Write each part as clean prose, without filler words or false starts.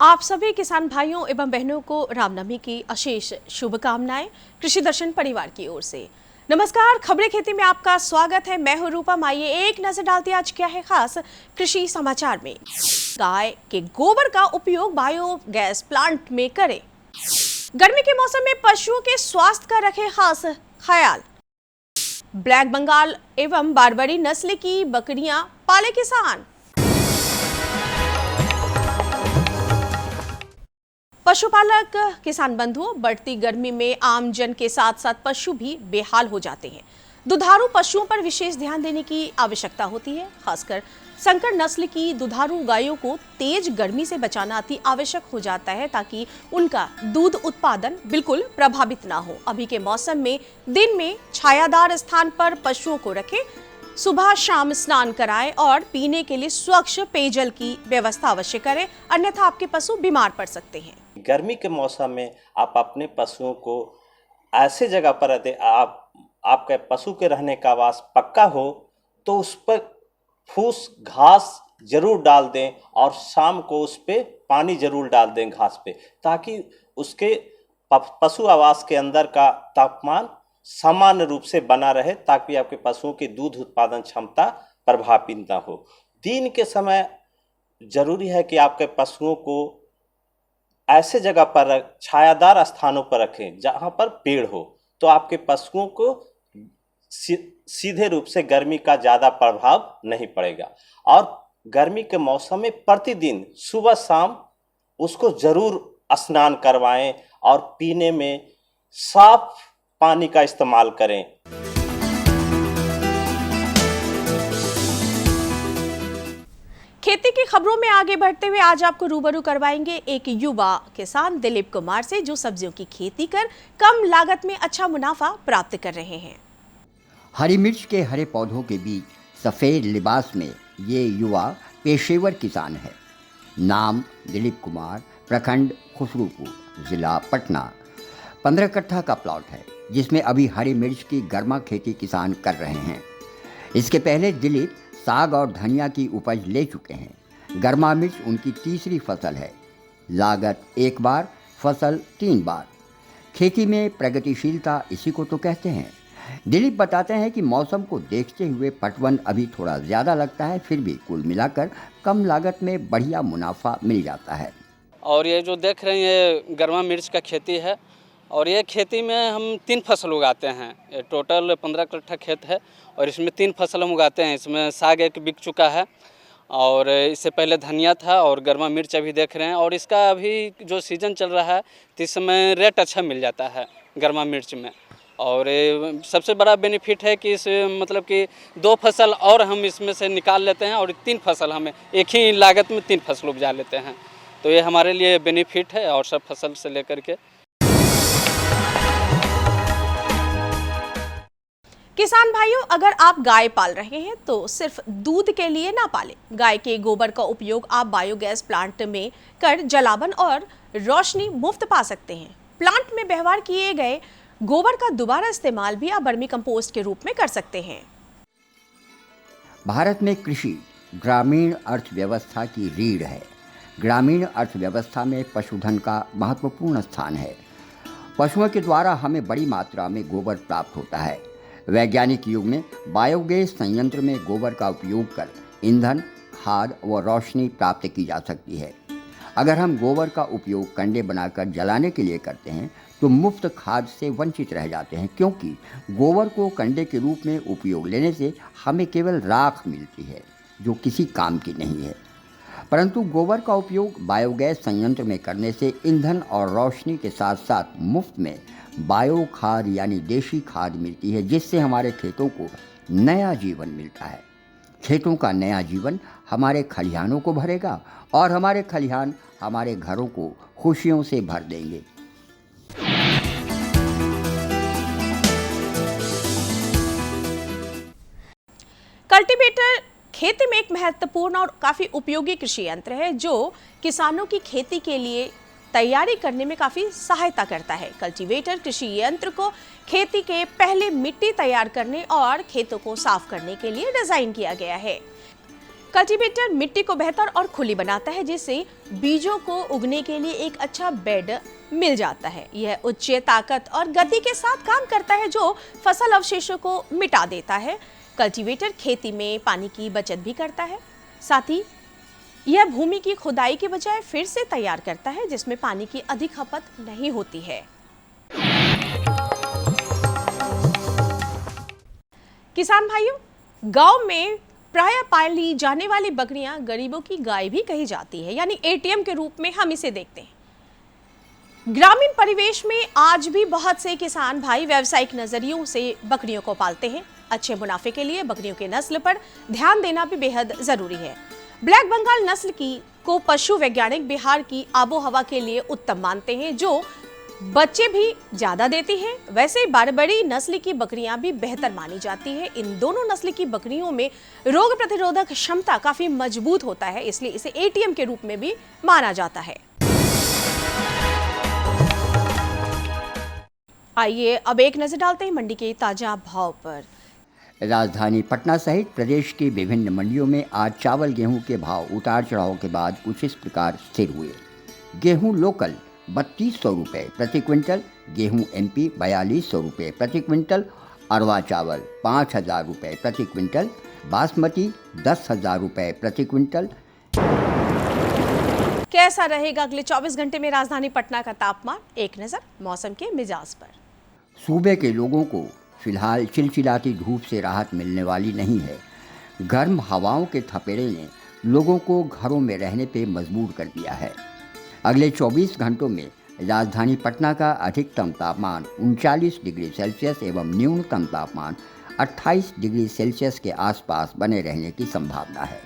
आप सभी किसान भाइयों एवं बहनों को रामनवमी की अशेष शुभकामनाएं कृषि दर्शन परिवार की ओर से। नमस्कार, खबरें खेती में आपका स्वागत है। मैं हूं रूपा। आइए एक नजर डालते हैं आज क्या है खास कृषि समाचार में। गाय के गोबर का उपयोग बायोगैस प्लांट में करें। गर्मी के मौसम में पशुओं के स्वास्थ्य का रखें खास ख्याल। ब्लैक बंगाल एवं बारबरी नस्ल की बकरियां पाले किसान। पशुपालक किसान बंधुओं, बढ़ती गर्मी में आम जन के साथ साथ पशु भी बेहाल हो जाते हैं। दुधारू पशुओं पर विशेष ध्यान देने की आवश्यकता होती है। खासकर संकर नस्ल की दुधारू गायों को तेज गर्मी से बचाना अति आवश्यक हो जाता है ताकि उनका दूध उत्पादन बिल्कुल प्रभावित ना हो। अभी के मौसम में दिन में छायादार स्थान पर पशुओं को रखें, सुबह शाम स्नान कराएं और पीने के लिए स्वच्छ पेयजल की व्यवस्था अवश्य करें, अन्यथा आपके पशु बीमार पड़ सकते हैं। गर्मी के मौसम में आप अपने पशुओं को ऐसे जगह पर रखें, आपके पशु के रहने का आवास पक्का हो तो उस पर फूस घास जरूर डाल दें और शाम को उस पर पानी जरूर डाल दें घास पे, ताकि उसके पशु आवास के अंदर का तापमान सामान्य रूप से बना रहे, ताकि आपके पशुओं की दूध उत्पादन क्षमता प्रभावित न हो। दिन के समय जरूरी है कि आपके पशुओं को ऐसे जगह पर छायादार स्थानों पर रखें जहां पर पेड़ हो, तो आपके पशुओं को सीधे रूप से गर्मी का ज़्यादा प्रभाव नहीं पड़ेगा। और गर्मी के मौसम में प्रतिदिन सुबह शाम उसको जरूर स्नान करवाएं और पीने में साफ पानी का इस्तेमाल करें। खेती की खबरों में आगे बढ़ते हुए आज आपको रूबरू करवाएंगे एक युवा किसान दिलीप कुमार से, जो सब्जियों की खेती कर कम लागत में अच्छा मुनाफा प्राप्त कर रहे हैं। हरी मिर्च के हरे पौधों के बीच सफ़ेद लिबास में ये युवा पेशेवर किसान है। नाम दिलीप कुमार, प्रखंड खुसरूपुर, जिला पटना। 15 कट्ठा का प्लॉट है जिसमें अभी हरी मिर्च की गर्मा खेती किसान कर रहे हैं। इसके पहले दिलीप साग और धनिया की उपज ले चुके हैं। गर्मा मिर्च उनकी तीसरी फसल है। लागत 1 बार, फसल 3 बार। खेती में प्रगतिशीलता इसी को तो कहते हैं। दिलीप बताते हैं कि मौसम को देखते हुए पटवन अभी थोड़ा ज़्यादा लगता है, फिर भी कुल मिलाकर कम लागत में बढ़िया मुनाफा मिल जाता है। और ये जो देख रहे हैं ये गर्मा मिर्च का खेती है और ये खेती में हम 3 फसल उगाते हैं। ये टोटल 15 कट्ठा खेत है और इसमें 3 फसल हम उगाते हैं। इसमें साग एक बिक चुका है और इससे पहले धनिया था और गर्मा मिर्च अभी देख रहे हैं। और इसका अभी जो सीज़न चल रहा है तो इस समय रेट अच्छा मिल जाता है गर्मा मिर्च में। और सबसे बड़ा बेनिफिट है कि इस मतलब कि 2 फसल और हम इसमें से निकाल लेते हैं और 3 फसल हमें एक ही लागत में 3 फसल उपजा लेते हैं। तो ये हमारे लिए बेनिफिट है और सब फसल से लेकर के। किसान भाइयों, अगर आप गाय पाल रहे हैं तो सिर्फ दूध के लिए ना पालें। गाय के गोबर का उपयोग आप बायोगैस प्लांट में कर जलावन और रोशनी मुफ्त पा सकते हैं। प्लांट में व्यवहार किए गए गोबर का दोबारा इस्तेमाल भी आप वर्मी कंपोस्ट के रूप में कर सकते हैं। भारत में कृषि ग्रामीण अर्थव्यवस्था की रीढ़ है। ग्रामीण अर्थव्यवस्था में पशुधन का महत्वपूर्ण स्थान है। पशुओं के द्वारा हमें बड़ी मात्रा में गोबर प्राप्त होता है। वैज्ञानिक युग में बायोगैस संयंत्र में गोबर का उपयोग कर ईंधन, खाद व रोशनी प्राप्त की जा सकती है। अगर हम गोबर का उपयोग कंडे बनाकर जलाने के लिए करते हैं तो मुफ्त खाद से वंचित रह जाते हैं, क्योंकि गोबर को कंडे के रूप में उपयोग लेने से हमें केवल राख मिलती है जो किसी काम की नहीं है। परंतु गोबर का उपयोग बायोगैस संयंत्र में करने से ईंधन और रोशनी के साथ साथ मुफ्त में बायो खाद यानी देशी खाद मिलती है, जिससे हमारे खेतों को नया जीवन मिलता है। खेतों का नया जीवन हमारे खलिहानों को भरेगा और हमारे खलिहान हमारे घरों को खुशियों से भर देंगे। कल्टीवेटर खेती में एक महत्वपूर्ण और काफी उपयोगी कृषि यंत्र है जो किसानों की खेती के लिए तैयारी करने में काफी सहायता करता है। कल्टीवेटर कृषि यंत्र को खेती के पहले मिट्टी तैयार करने और खेतों को साफ करने के लिए डिजाइन किया गया है। कल्टीवेटर मिट्टी को बेहतर और खुली बनाता है, जिससे बीजों को उगने के लिए एक अच्छा बेड मिल जाता है। यह उच्च ताकत और गति के साथ काम करता है, जो फसल अवशेषों को मिटा देता है। कल्टीवेटर खेती में पानी की बचत भी करता है, साथ ही यह भूमि की खुदाई के बजाय फिर से तैयार करता है, जिसमें पानी की अधिक खपत नहीं होती है। किसान भाइयों, गांव में प्रायः पाली जाने वाली बकरियां गरीबों की गाय भी कही जाती है, यानी एटीएम के रूप में हम इसे देखते हैं। ग्रामीण परिवेश में आज भी बहुत से किसान भाई व्यावसायिक नजरियों से बकरियों को पालते हैं। अच्छे मुनाफे के लिए बकरियों की नस्ल पर ध्यान देना भी बेहद जरूरी है। ब्लैक बंगाल नस्ल को पशु वैज्ञानिक बिहार की आबोहवा के लिए उत्तम मानते हैं, जो बच्चे भी ज्यादा देती है। वैसे बारबरी नस्ल की बकरियां भी बेहतर मानी जाती है। इन दोनों नस्ल की बकरियों में रोग प्रतिरोधक क्षमता काफी मजबूत होता है, इसलिए इसे एटीएम के रूप में भी माना जाता है। आइए अब एक नजर डालते हैं मंडी के ताजा भाव पर। राजधानी पटना सहित प्रदेश की विभिन्न मंडियों में आज चावल गेहूं के भाव उतार चढ़ाव के बाद कुछ इस प्रकार स्थिर हुए। गेहूं लोकल 3200 रुपये प्रति क्विंटल, गेहूं एमपी 4200 रुपये प्रति क्विंटल, अरवा चावल 5000 रुपये प्रति क्विंटल, बासमती 10,000 रुपये प्रति क्विंटल। कैसा रहेगा अगले 24 घंटे में राजधानी पटना का तापमान? एक नजर मौसम के मिजाज पर। सूबे के लोगों को फिलहाल चिलचिलाती धूप से राहत मिलने वाली नहीं है। गर्म हवाओं के थपेड़े ने लोगों को घरों में रहने पे मजबूर कर दिया है। अगले 24 घंटों में राजधानी पटना का अधिकतम तापमान 39 डिग्री सेल्सियस एवं न्यूनतम तापमान 28 डिग्री सेल्सियस के आसपास बने रहने की संभावना है।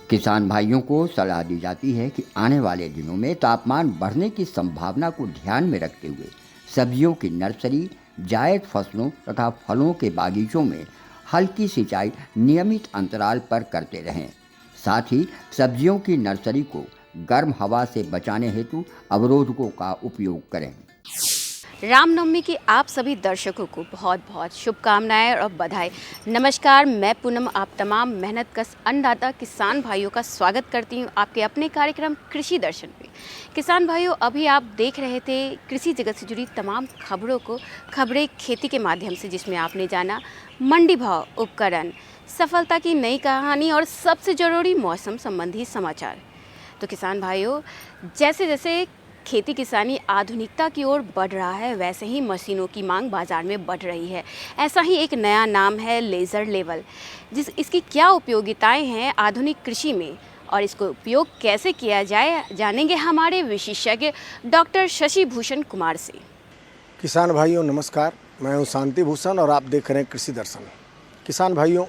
किसान भाइयों को सलाह दी जाती है कि आने वाले दिनों में तापमान बढ़ने की संभावना को ध्यान में रखते हुए सब्जियों की नर्सरी, जायद फसलों तथा फलों के बागीचों में हल्की सिंचाई नियमित अंतराल पर करते रहें। साथ ही सब्जियों की नर्सरी को गर्म हवा से बचाने हेतु अवरोधकों का उपयोग करें। रामनवमी की आप सभी दर्शकों को बहुत बहुत शुभकामनाएं और बधाई। नमस्कार, मैं पूनम आप तमाम मेहनतकश अन्नदाता किसान भाइयों का स्वागत करती हूं आपके अपने कार्यक्रम कृषि दर्शन में। किसान भाइयों, अभी आप देख रहे थे कृषि जगत से जुड़ी तमाम खबरें खेती के माध्यम से, जिसमें आपने जाना मंडी भाव, उपकरण, सफलता की नई कहानी और सबसे ज़रूरी मौसम संबंधी समाचार। तो किसान भाइयों, जैसे जैसे खेती किसानी आधुनिकता की ओर बढ़ रहा है, वैसे ही मशीनों की मांग बाज़ार में बढ़ रही है। ऐसा ही एक नया नाम है लेज़र लेवल। इसकी क्या उपयोगिताएं हैं आधुनिक कृषि में और इसको उपयोग कैसे किया जाए, जानेंगे हमारे विशेषज्ञ डॉक्टर शशि भूषण कुमार से। किसान भाइयों नमस्कार, मैं हूँ शांति भूषण और आप देख रहे हैं कृषि दर्शन। किसान भाइयों,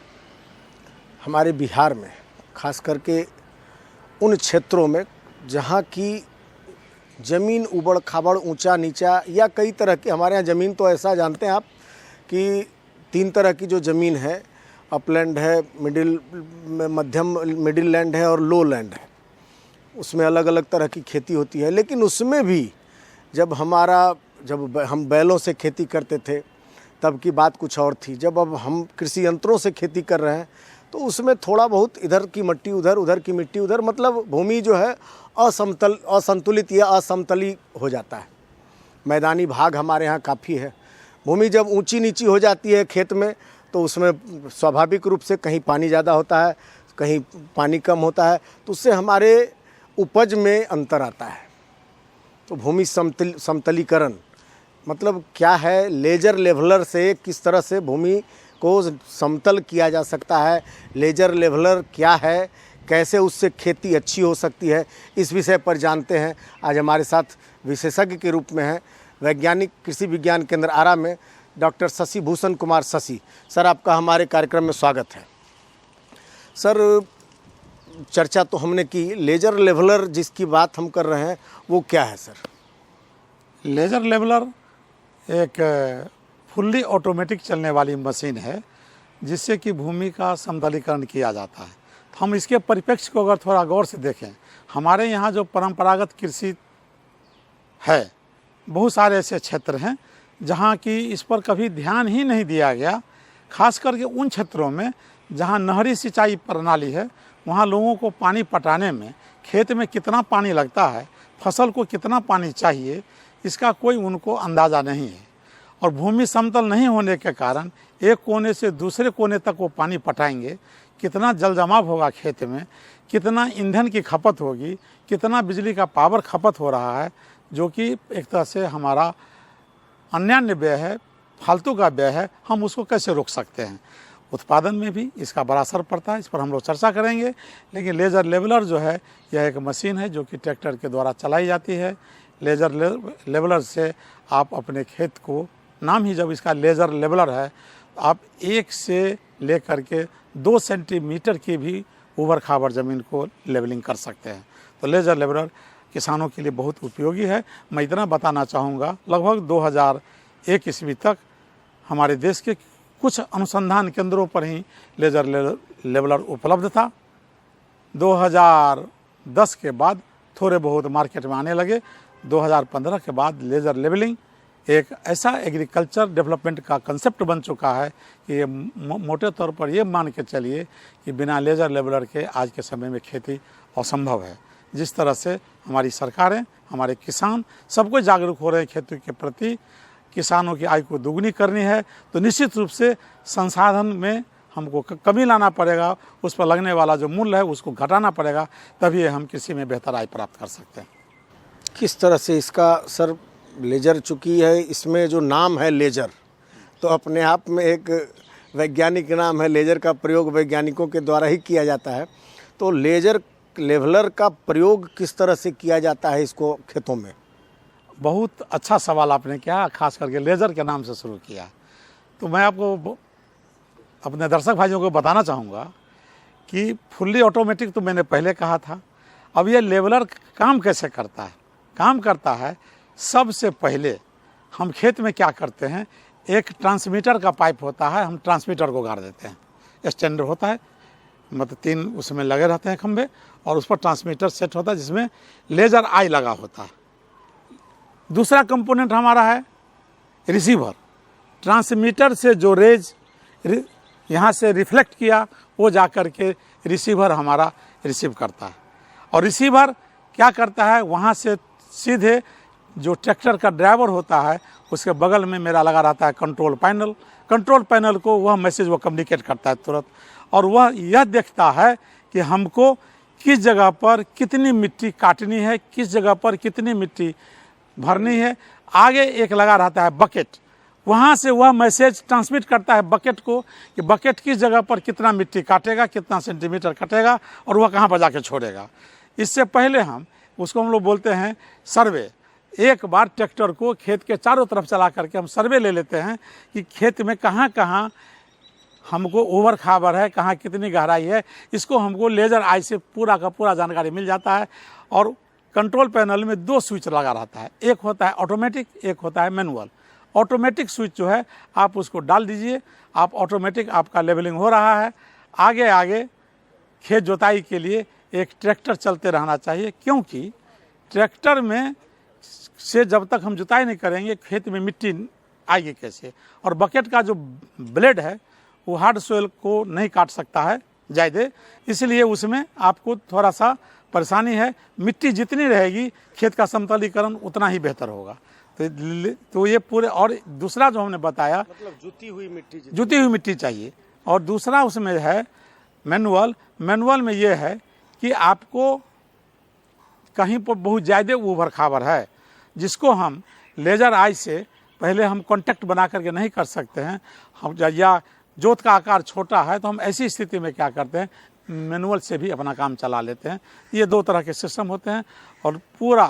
हमारे बिहार में खास करके उन क्षेत्रों में जहाँ की ज़मीन उबड़ खाबड़, ऊंचा नीचा या कई तरह की, हमारे यहाँ ज़मीन तो ऐसा जानते हैं आप कि 3 तरह की जो ज़मीन है, अपलैंड है, मध्यम मिडिल लैंड है और लो लैंड है। उसमें अलग अलग तरह की खेती होती है। लेकिन उसमें भी जब हम बैलों से खेती करते थे तब की बात कुछ और थी। जब अब हम कृषि यंत्रों से खेती कर रहे हैं तो उसमें थोड़ा बहुत इधर की मिट्टी उधर, उधर की मिट्टी उधर, मतलब भूमि जो है असंतुलित या असमतली हो जाता है। मैदानी भाग हमारे यहाँ काफ़ी है। भूमि जब ऊंची नीची हो जाती है खेत में तो उसमें स्वाभाविक रूप से कहीं पानी ज़्यादा होता है, कहीं पानी कम होता है, तो उससे हमारे उपज में अंतर आता है। तो भूमि समतलीकरण मतलब क्या है, लेजर लेवलर से किस तरह से भूमि को समतल किया जा सकता है, लेजर लेवलर क्या है, कैसे उससे खेती अच्छी हो सकती है, इस विषय पर जानते हैं। आज हमारे साथ विशेषज्ञ के रूप में हैं वैज्ञानिक कृषि विज्ञान केंद्र आरा में डॉक्टर शशि भूषण कुमार शशि। सर, आपका हमारे कार्यक्रम में स्वागत है। सर, चर्चा तो हमने की, लेजर लेवलर जिसकी बात हम कर रहे हैं वो क्या है सर? लेजर लेवलर एक फुल्ली ऑटोमेटिक चलने वाली मशीन है जिससे कि भूमि का समतलीकरण किया जाता है। तो हम इसके परिप्रेक्ष्य को अगर थोड़ा गौर से देखें, हमारे यहाँ जो परंपरागत कृषि है। बहुत सारे ऐसे क्षेत्र हैं जहाँ की इस पर कभी ध्यान ही नहीं दिया गया। खास करके उन क्षेत्रों में जहाँ नहरी सिंचाई प्रणाली है, वहाँ लोगों को पानी पटाने में खेत में कितना पानी लगता है, फसल को कितना पानी चाहिए, इसका कोई उनको अंदाज़ा नहीं है। और भूमि समतल नहीं होने के कारण एक कोने से दूसरे कोने तक वो पानी पटाएंगे, कितना जल जमाव होगा खेत में, कितना ईंधन की खपत होगी, कितना बिजली का पावर खपत हो रहा है, जो कि एक तरह से हमारा अन्यान्य व्यय है, फालतू का व्यय है। हम उसको कैसे रोक सकते हैं? उत्पादन में भी इसका बड़ा असर पड़ता है, इस पर हम लोग चर्चा करेंगे। लेकिन लेज़र लेवलर जो है, यह एक मशीन है जो कि ट्रैक्टर के द्वारा चलाई जाती है। लेज़र लेवलर से आप अपने खेत को, नाम ही जब इसका लेज़र लेवलर है, आप 1 से लेकर के 2 सेंटीमीटर की भी ऊबड़ खाबड़ ज़मीन को लेवलिंग कर सकते हैं। तो लेज़र लेवलर किसानों के लिए बहुत उपयोगी है। मैं इतना बताना चाहूँगा, लगभग 2001 ईस्वी तक हमारे देश के कुछ अनुसंधान केंद्रों पर ही लेज़र लेवलर उपलब्ध था। 2010 के बाद थोड़े बहुत मार्केट में आने लगे। 2015 के बाद लेज़र लेवलिंग एक ऐसा एग्रीकल्चर डेवलपमेंट का कंसेप्ट बन चुका है कि ये मोटे तौर पर ये मान के चलिए कि बिना लेज़र लेवलर के आज के समय में खेती असंभव है। जिस तरह से हमारी सरकारें, हमारे किसान, सब कोई जागरूक हो रहे हैं खेती के प्रति, किसानों की आय को दुगनी करनी है, तो निश्चित रूप से संसाधन में हमको कमी लाना पड़ेगा, उस पर लगने वाला जो मूल्य है उसको घटाना पड़ेगा, तभी हम कृषि में बेहतर आय प्राप्त कर सकते हैं। किस तरह से इसका सर लेजर चुकी है, इसमें जो नाम है लेजर, तो अपने आप में एक वैज्ञानिक नाम है। लेजर का प्रयोग वैज्ञानिकों के द्वारा ही किया जाता है। तो लेजर लेवलर का प्रयोग किस तरह से किया जाता है इसको खेतों में? बहुत अच्छा सवाल आपने किया, खास करके लेज़र के नाम से शुरू किया। तो मैं आपको, अपने दर्शक भाइयों को बताना चाहूँगा कि फुल्ली ऑटोमेटिक तो मैंने पहले कहा था। अब ये लेवलर काम कैसे करता है? काम करता है, सबसे पहले हम खेत में क्या करते हैं, एक ट्रांसमीटर का पाइप होता है, हम ट्रांसमीटर को गाड़ देते हैं। स्टैंडर्ड होता है, मतलब 3 उसमें लगे रहते हैं खंभे, और उस पर ट्रांसमीटर सेट होता है जिसमें लेज़र आई लगा होता है। दूसरा कंपोनेंट हमारा है रिसीवर। ट्रांसमीटर से जो रेज यहाँ से रिफ्लेक्ट किया, वो जा कर के रिसीवर हमारा रिसीव करता है। और रिसीवर क्या करता है, वहाँ से सीधे जो ट्रैक्टर का ड्राइवर होता है, उसके बगल में मेरा लगा रहता है कंट्रोल पैनल। कंट्रोल पैनल को वह मैसेज वो कम्युनिकेट करता है तुरंत, और वह यह देखता है कि हमको किस जगह पर कितनी मिट्टी काटनी है, किस जगह पर कितनी मिट्टी भरनी है। आगे एक लगा रहता है बकेट, वहाँ से वह मैसेज ट्रांसमिट करता है बकेट को कि बकेट किस जगह पर कितना मिट्टी काटेगा, कितना सेंटीमीटर कटेगा, और वह कहाँ पर जाके छोड़ेगा। इससे पहले हम लोग बोलते हैं सर्वे। एक बार ट्रैक्टर को खेत के चारों तरफ चला करके हम सर्वे ले लेते हैं कि खेत में कहाँ कहाँ हमको ओवर खाबर है, कहाँ कितनी गहराई है। इसको हमको लेज़र आई से पूरा का पूरा जानकारी मिल जाता है। और कंट्रोल पैनल में 2 स्विच लगा रहता है, एक होता है ऑटोमेटिक, एक होता है मैनुअल। ऑटोमेटिक स्विच जो है, आप उसको डाल दीजिए, आप ऑटोमेटिक आपका लेवलिंग हो रहा है। आगे आगे खेत जोताई के लिए एक ट्रैक्टर चलते रहना चाहिए, क्योंकि ट्रैक्टर में से जब तक हम जुताई नहीं करेंगे खेत में मिट्टी आएगी कैसे। और बकेट का जो ब्लेड है वो हार्ड सोइल को नहीं काट सकता है ज़्यादा, इसलिए उसमें आपको थोड़ा सा परेशानी है। मिट्टी जितनी रहेगी खेत का समतलीकरण उतना ही बेहतर होगा। तो ये पूरे, और दूसरा जो हमने बताया, मतलब जुती हुई मिट्टी चाहिए। और दूसरा उसमें है मैनुअल। मैनुअल में ये है कि आपको कहीं पर बहुत ज़्यादा ऊबड़ खाबड़ है, जिसको हम लेज़र आई से पहले हम कांटेक्ट बना करके नहीं कर सकते हैं, हम या जोत का आकार छोटा है, तो हम ऐसी स्थिति में क्या करते हैं, मैनुअल से भी अपना काम चला लेते हैं। ये 2 तरह के सिस्टम होते हैं। और पूरा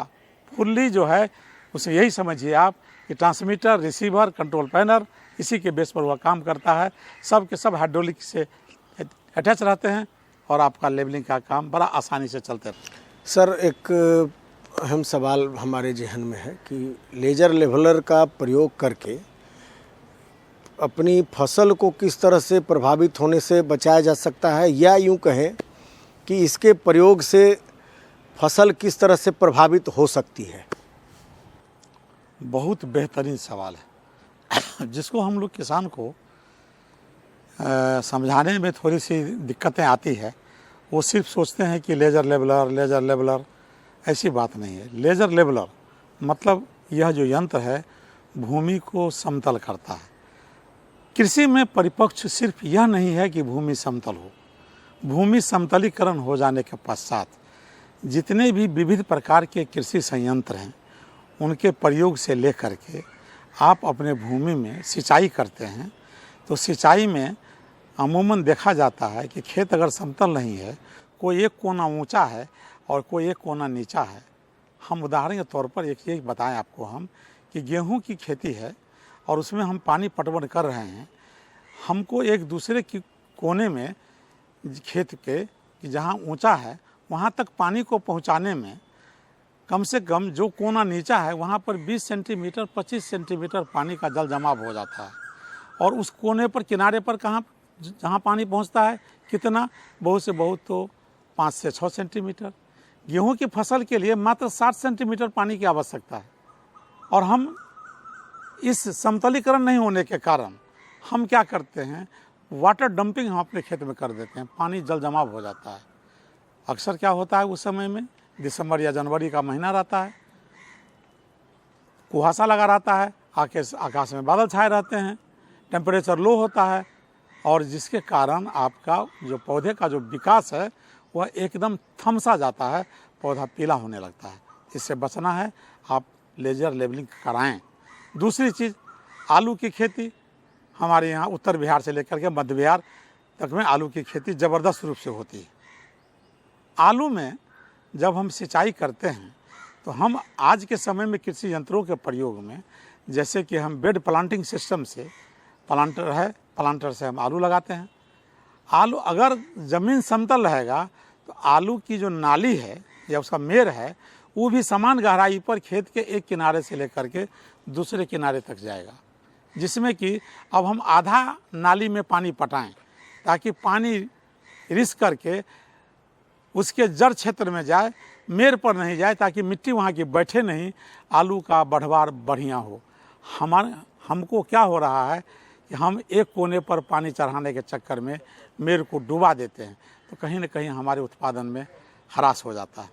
फुल्ली जो है उसे यही समझिए आप कि ट्रांसमीटर, रिसीवर, कंट्रोल पैनल, इसी के बेस पर वह काम करता है। सब के सब हाइड्रोलिक से अटैच रहते हैं और आपका लेवलिंग का काम बड़ा आसानी से चलते रहता है। सर, एक अहम सवाल हमारे जहन में है कि लेज़र लेवलर का प्रयोग करके अपनी फसल को किस तरह से प्रभावित होने से बचाया जा सकता है, या यूं कहें कि इसके प्रयोग से फसल किस तरह से प्रभावित हो सकती है? बहुत बेहतरीन सवाल है जिसको हम लोग किसान को समझाने में थोड़ी सी दिक्कतें आती है। वो सिर्फ सोचते हैं कि लेज़र लेबलर, ऐसी बात नहीं है। लेज़र लेबलर मतलब यह जो यंत्र है भूमि को समतल करता है। कृषि में परिपक्ष सिर्फ यह नहीं है कि भूमि समतल हो। भूमि समतलीकरण हो जाने के पश्चात जितने भी विविध प्रकार के कृषि संयंत्र हैं उनके प्रयोग से लेकर के आप अपने भूमि में सिंचाई करते हैं तो सिंचाई में अमूमन देखा जाता है कि खेत अगर समतल नहीं है, कोई एक कोना ऊंचा है और कोई एक कोना नीचा है। हम उदाहरण के तौर पर एक चीज़ बताएं आपको हम कि गेहूं की खेती है और उसमें हम पानी पटवन कर रहे हैं। हमको एक दूसरे की कोने में खेत के जहाँ ऊंचा है वहाँ तक पानी को पहुँचाने में कम से कम जो कोना नीचा है वहाँ पर 20 सेंटीमीटर 25 सेंटीमीटर पानी का जल जमाव हो जाता है और उस कोने पर किनारे पर जहाँ पानी पहुँचता है कितना, बहुत से बहुत तो 5 से 6 सेंटीमीटर। गेहूं की फसल के लिए मात्र 60 सेंटीमीटर पानी की आवश्यकता है और हम इस समतलीकरण नहीं होने के कारण हम क्या करते हैं, वाटर डंपिंग हम अपने खेत में कर देते हैं, पानी जल जमाव हो जाता है। अक्सर क्या होता है उस समय में दिसंबर या जनवरी का महीना रहता है, कुहासा लगा रहता है, आकाश में बादल छाए रहते हैं, टेम्परेचर लो होता है और जिसके कारण आपका जो पौधे का जो विकास है वह एकदम थमसा जाता है, पौधा पीला होने लगता है। इससे बचना है, आप लेजर लेबलिंग कराएं। दूसरी चीज़, आलू की खेती हमारे यहाँ उत्तर बिहार से लेकर के मध्य बिहार तक में आलू की खेती ज़बरदस्त रूप से होती है। आलू में जब हम सिंचाई करते हैं तो हम आज के समय में कृषि यंत्रों के प्रयोग में, जैसे कि हम बेड प्लांटिंग सिस्टम से प्लांटर से हम आलू लगाते हैं। आलू अगर ज़मीन समतल रहेगा तो आलू की जो नाली है या उसका मेड़ है वो भी समान गहराई पर खेत के एक किनारे से लेकर के दूसरे किनारे तक जाएगा, जिसमें कि अब हम आधा नाली में पानी पटाएं ताकि पानी रिस करके उसके जड़ क्षेत्र में जाए, मेड़ पर नहीं जाए, ताकि मिट्टी वहाँ की बैठे नहीं, आलू का बढ़वार बढ़िया हो। हमको क्या हो रहा है कि हम एक कोने पर पानी चढ़ाने के चक्कर में मेड़ को डुबा देते हैं तो कहीं ना कहीं हमारे उत्पादन में ह्रास हो जाता है।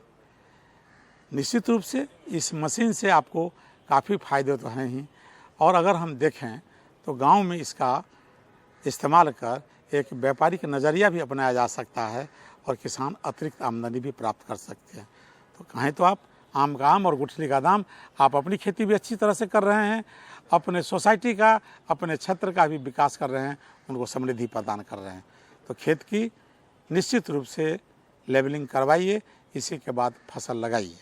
निश्चित रूप से इस मशीन से आपको काफ़ी फ़ायदे तो हैं ही, और अगर हम देखें तो गांव में इसका इस्तेमाल कर एक व्यापारिक नज़रिया भी अपनाया जा सकता है और किसान अतिरिक्त आमदनी भी प्राप्त कर सकते हैं। तो कहें तो आप आम का आम और गुठली का दाम, आप अपनी खेती भी अच्छी तरह से कर रहे हैं, अपने सोसाइटी का, अपने क्षेत्र का भी विकास कर रहे हैं, उनको समृद्धि प्रदान कर रहे हैं। तो खेत की निश्चित रूप से लेबलिंग करवाइए, इसी के बाद फसल लगाइए।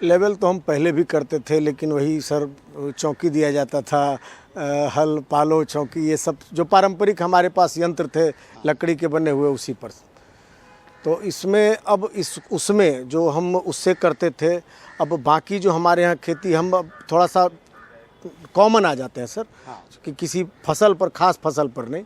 लेवल तो हम पहले भी करते थे, लेकिन वही सर चौकी दिया जाता था, हल पालो चौकी, ये सब जो पारंपरिक हमारे पास यंत्र थे लकड़ी के बने हुए, उसी पर। तो इसमें अब उसमें जो हम उससे करते थे, अब बाकी जो हमारे यहाँ खेती हम अब थोड़ा सा कॉमन आ जाते हैं सर, कि किसी फसल पर, खास फसल पर नहीं,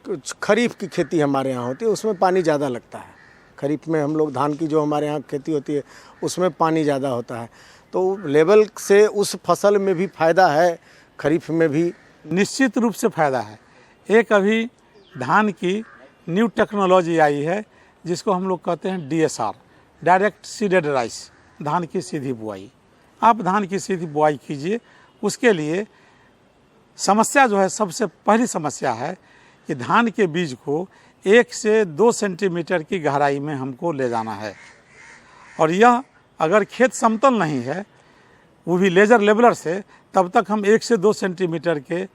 कुछ खरीफ की खेती हमारे यहाँ होती है, उसमें पानी ज़्यादा लगता है। खरीफ में हम लोग धान की जो हमारे यहाँ खेती होती है उसमें पानी ज़्यादा होता है, तो लेवल से उस फसल में भी फ़ायदा है, खरीफ में भी निश्चित रूप से फ़ायदा है। एक अभी धान की न्यू टेक्नोलॉजी आई है जिसको हम लोग कहते हैं DSR, डायरेक्ट सीडेड राइस, धान की सीधी बुआई। आप धान की सीधी बुआई कीजिए, उसके लिए समस्या जो है, सबसे पहली समस्या है कि धान के बीज को 1 से 2 सेंटीमीटर की गहराई में हमको ले जाना है, और यह अगर खेत समतल नहीं है, वो भी लेजर लेबलर से, तब तक हम 1 से 2 सेंटीमीटर के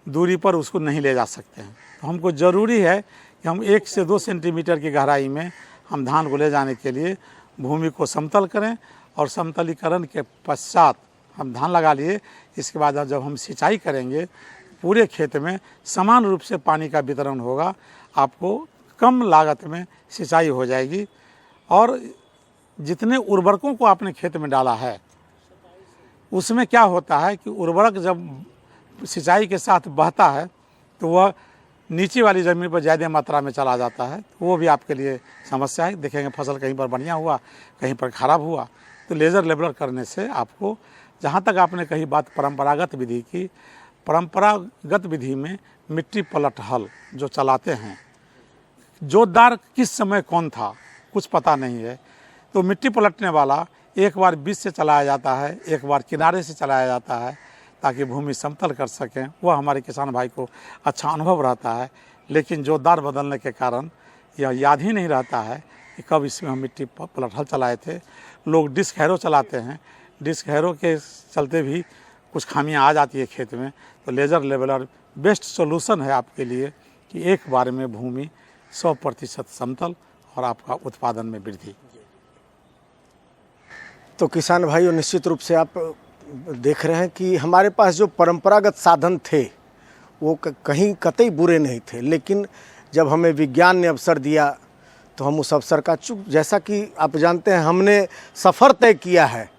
दूरी पर उसको नहीं ले जा सकते हैं। तो हमको ज़रूरी है कि हम 1 से 2 सेंटीमीटर की गहराई में हम धान को ले जाने के लिए भूमि को समतल करें, और समतलीकरण के पश्चात हम धान लगा लिए। इसके बाद जब हम सिंचाई करेंगे पूरे खेत में समान रूप से पानी का वितरण होगा, आपको कम लागत में सिंचाई हो जाएगी, और जितने उर्वरकों को आपने खेत में डाला है उसमें क्या होता है कि उर्वरक जब सिंचाई के साथ बहता है तो वह नीचे वाली ज़मीन पर ज़्यादा मात्रा में चला जाता है, तो वो भी आपके लिए समस्या है। देखेंगे फसल कहीं पर बढ़िया हुआ, कहीं पर ख़राब हुआ, तो लेज़र लेबलर करने से आपको जहाँ तक आपने कही बात परंपरागत विधि की, परंपरागत विधि में मिट्टी पलट हल जो चलाते हैं, जोतदार किस समय कौन था कुछ पता नहीं है, तो मिट्टी पलटने वाला एक बार बीच से चलाया जाता है, एक बार किनारे से चलाया जाता है ताकि भूमि समतल कर सकें। वह हमारे किसान भाई को अच्छा अनुभव रहता है। लेकिन जोतदार बदलने के कारण यह याद ही नहीं रहता है कि कब इसमें हम मिट्टी पलट हल चलाए थे। लोग डिस्क हैरो चलाते हैं, डिस्क हैरो के चलते भी कुछ खामियां आ जाती है खेत में। तो लेजर लेवलर बेस्ट सॉल्यूशन है आपके लिए कि एक बार में भूमि 100% समतल और आपका उत्पादन में वृद्धि। तो किसान भाइयों, निश्चित रूप से आप देख रहे हैं कि हमारे पास जो परंपरागत साधन थे वो कहीं कतई बुरे नहीं थे, लेकिन जब हमें विज्ञान ने अवसर दिया तो हम उस अवसर का जैसा कि आप जानते हैं हमने सफ़र तय किया है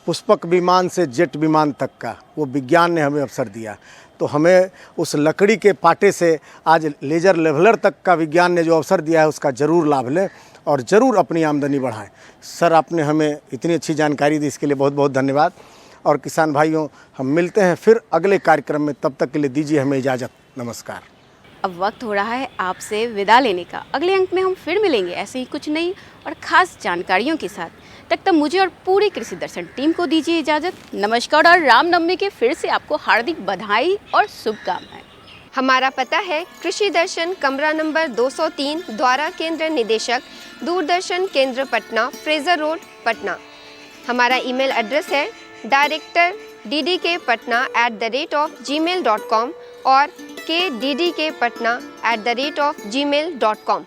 पुष्पक विमान से जेट विमान तक का, वो विज्ञान ने हमें अवसर दिया। तो हमें उस लकड़ी के पाटे से आज लेजर लेवलर तक का विज्ञान ने जो अवसर दिया है उसका ज़रूर लाभ लें और ज़रूर अपनी आमदनी बढ़ाएं। सर, आपने हमें इतनी अच्छी जानकारी दी, इसके लिए बहुत बहुत धन्यवाद। और किसान भाइयों, हम मिलते हैं फिर अगले कार्यक्रम में, तब तक के लिए दीजिए हमें इजाज़त। नमस्कार। अब वक्त हो रहा है आपसे विदा लेने का। अगले अंक में हम फिर मिलेंगे ऐसे ही कुछ नई और ख़ास जानकारियों के साथ। तब तक मुझे और पूरी कृषि दर्शन टीम को दीजिए इजाज़त। नमस्कार और रामनवमी के फिर से आपको हार्दिक बधाई और शुभकामनाएं। हमारा पता है कृषि दर्शन, कमरा नंबर 203, द्वारा केंद्र निदेशक, दूरदर्शन केंद्र पटना, फ्रेजर रोड, पटना। हमारा ईमेल एड्रेस है director@ddkpatna@gmail.com और kddkpatna@gmail.com।